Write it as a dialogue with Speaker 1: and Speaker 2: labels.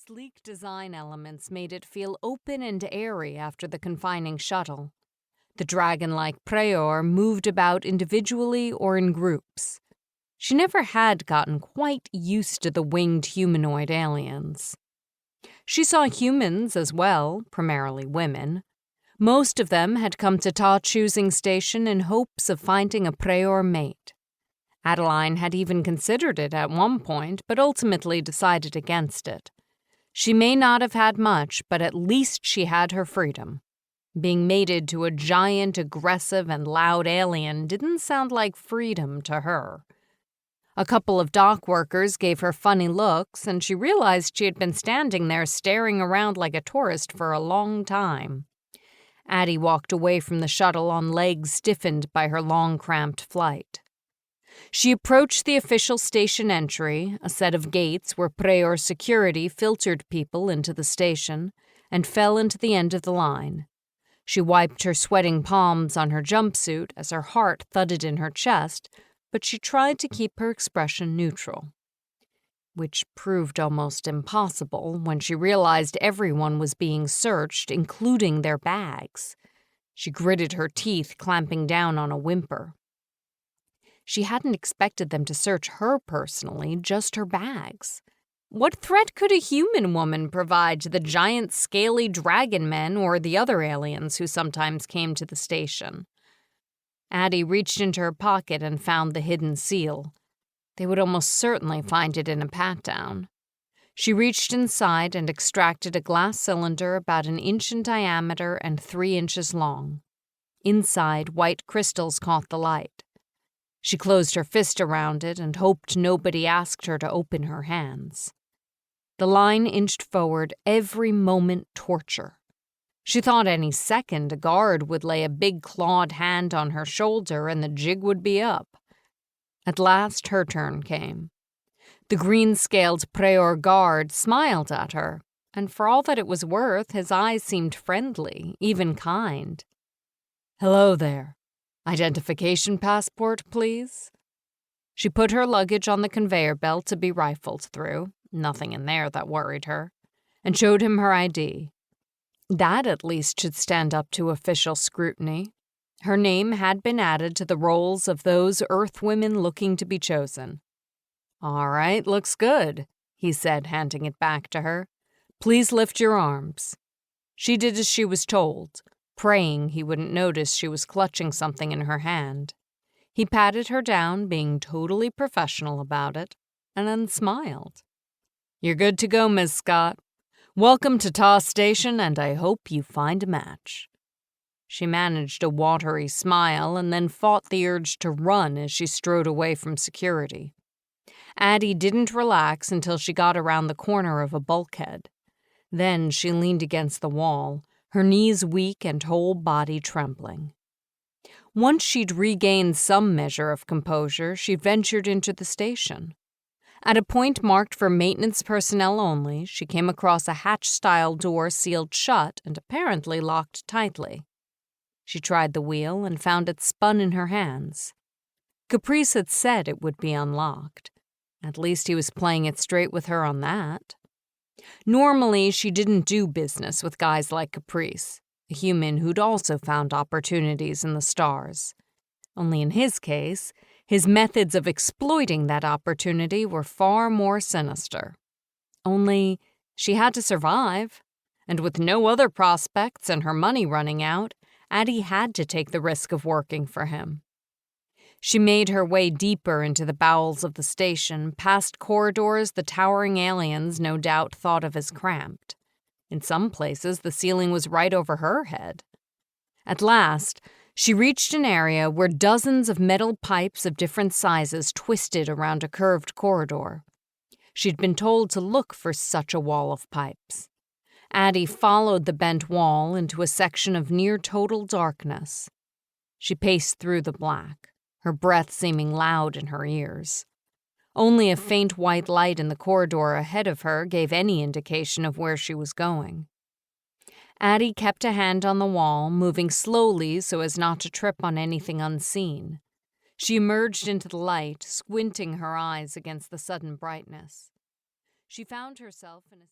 Speaker 1: sleek design elements made it feel open and airy after the confining shuttle. The dragon-like Praeor moved about individually or in groups. She never had gotten quite used to the winged humanoid aliens. She saw humans as well, primarily women. Most of them had come to Ta Choosing Station in hopes of finding a Praeor mate. Adeline had even considered it at one point, but ultimately decided against it. She may not have had much, but at least she had her freedom. Being mated to a giant, aggressive, and loud alien didn't sound like freedom to her. A couple of dock workers gave her funny looks, and she realized she had been standing there staring around like a tourist for a long time. Addie walked away from the shuttle on legs stiffened by her long, cramped flight. She approached the official station entry, a set of gates where Praeor security filtered people into the station, and fell into the end of the line. She wiped her sweating palms on her jumpsuit as her heart thudded in her chest, but she tried to keep her expression neutral. Which proved almost impossible when she realized everyone was being searched, including their bags. She gritted her teeth, clamping down on a whimper. She hadn't expected them to search her personally, just her bags. What threat could a human woman provide to the giant scaly dragon men or the other aliens who sometimes came to the station? Addie reached into her pocket and found the hidden seal. They would almost certainly find it in a pat-down. She reached inside and extracted a glass cylinder about 1 inch in diameter and 3 inches long. Inside, white crystals caught the light. She closed her fist around it and hoped nobody asked her to open her hands. The line inched forward, every moment torture. She thought any second a guard would lay a big clawed hand on her shoulder and the jig would be up. At last her turn came. The green-scaled Praeor guard smiled at her, and for all that it was worth, his eyes seemed friendly, even kind. "Hello there. Identification passport, please?" She put her luggage on the conveyor belt to be rifled through, nothing in there that worried her, and showed him her ID. That at least should stand up to official scrutiny. Her name had been added to the rolls of those Earth women looking to be chosen. "All right, looks good," he said, handing it back to her. "Please lift your arms." She did as she was told, praying he wouldn't notice she was clutching something in her hand. He patted her down, being totally professional about it, and then smiled. "You're good to go, Ms. Scott. Welcome to Ta Station, and I hope you find a match." She managed a watery smile and then fought the urge to run as she strode away from security. Addie didn't relax until she got around the corner of a bulkhead. Then she leaned against the wall, her knees weak and whole body trembling. Once she'd regained some measure of composure, she ventured into the station. At a point marked for maintenance personnel only, she came across a hatch-style door sealed shut and apparently locked tightly. She tried the wheel and found it spun in her hands. Caprice had said it would be unlocked. At least he was playing it straight with her on that. Normally, she didn't do business with guys like Caprice, a human who'd also found opportunities in the stars. Only in his case, his methods of exploiting that opportunity were far more sinister. Only, she had to survive, and with no other prospects and her money running out, Addie had to take the risk of working for him. She made her way deeper into the bowels of the station, past corridors the towering aliens no doubt thought of as cramped. In some places, the ceiling was right over her head. At last, she reached an area where dozens of metal pipes of different sizes twisted around a curved corridor. She'd been told to look for such a wall of pipes. Addie followed the bent wall into a section of near-total darkness. She paced through the black, her breath seeming loud in her ears. Only a faint white light in the corridor ahead of her gave any indication of where she was going. Addie kept a hand on the wall, moving slowly so as not to trip on anything unseen. She emerged into the light, squinting her eyes against the sudden brightness. She found herself in a